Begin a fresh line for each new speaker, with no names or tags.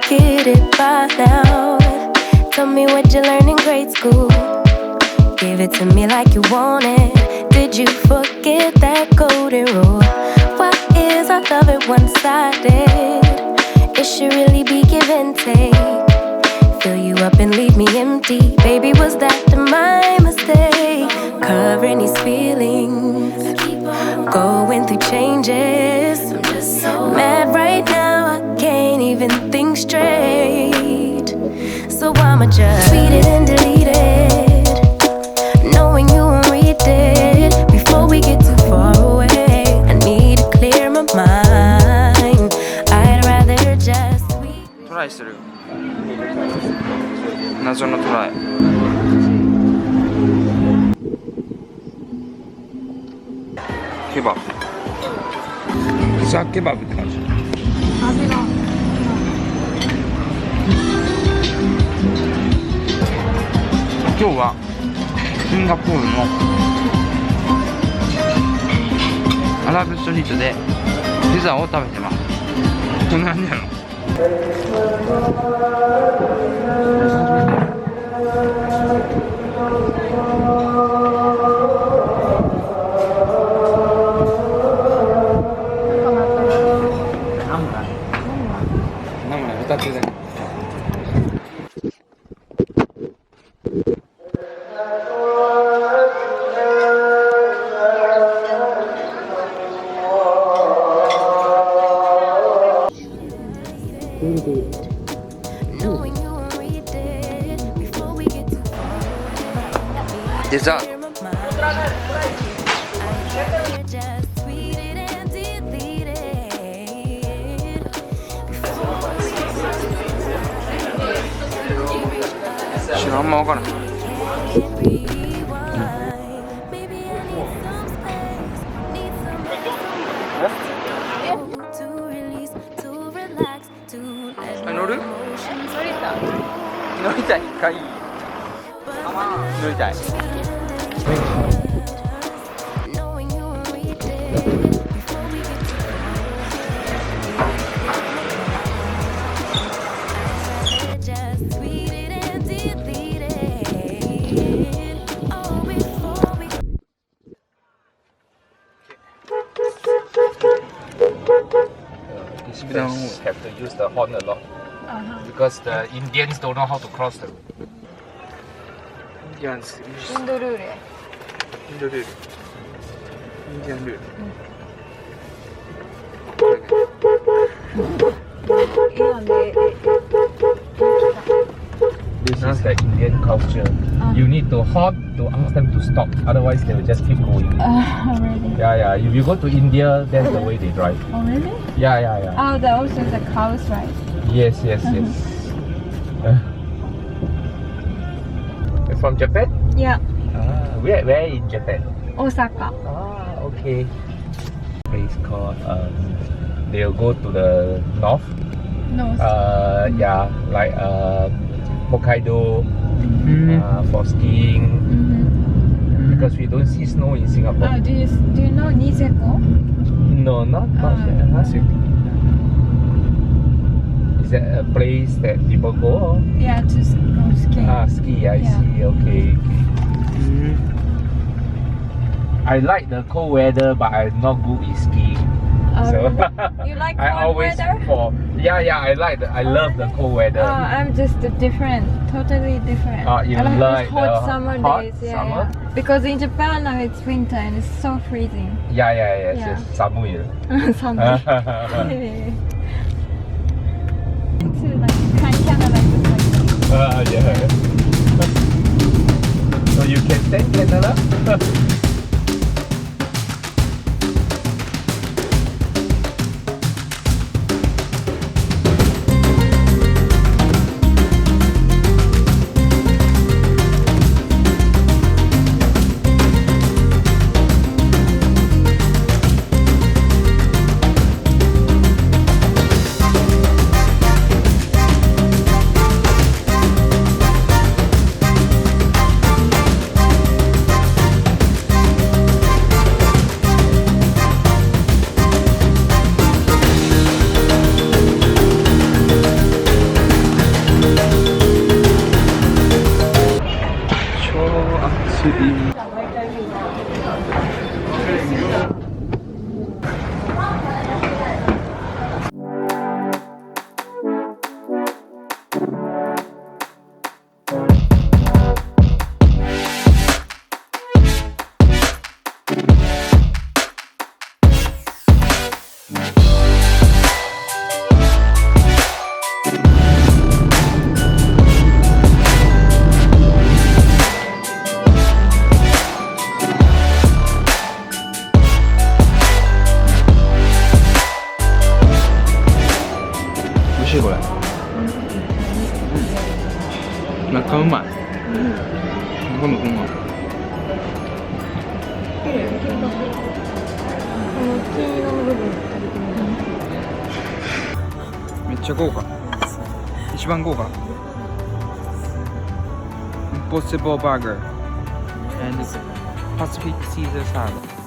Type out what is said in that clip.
get it by now. Tell me what you learned in grade school. Give it to me like you want it. Did you forget that golden rule? Why is our love it one-sided? It should really be give and take. Fill you up and leave me empty. Baby, was that my mistake? Covering these feelings, going through changes. I'm just so mad right now, I can't even think straight. So I'ma just tweet it and delete it, knowing you won't read it before we get too far away. I need to clear my mind. I'd rather just tweet.
トライする。謎のトライ。ケバブ。ピザケバブって感じ。
味が。
今日はシンガポールのアラブストリートでピザを食べてます。こんな感じなの。2つだけ。デザート。知らんま分からん。乗る？乗りたい。一回乗りたい。
Indians have to use the horn a lot because the Indians don't know how to cross the road.
インディアンス。
インドルール。
インドルール。インディアンルール。
This is the Indian culture. You need to horn to ask them to stop, otherwise they will just keep going.
Really?
Yeah. If you go to India, that's the way they drive.
Oh, really?
Yeah.
Oh, there also the cows, right?
Yes. You're from Japan?
Yeah.
Where in Japan?
Osaka.
Okay. Place called they'll go to the north.
North.
Yeah, like Hokkaido for skiing. Because we don't see snow in Singapore.
Do you know Niseko?
No, not much. Is that a place that people go?
Yeah, to go skiing.
Ski. I see. Okay. I like the cold weather, but I'm not good with skiing. So
You like
I
cold
always
weather?
I love the cold weather.
I'm just different, totally different.
You
I
like
hot
the
summer
hot
days,
summer?
Because in Japan now it's winter and it's so freezing.
Yes. Samuel.
Summer. To like Canada like this, like
So you can stand Canada?
しいこれ。めっちゃうまい。今度今度。
金色の部分食べてみる。
めっちゃ豪華。一番豪華。Impossible Burger and Pacific Caesar Salad。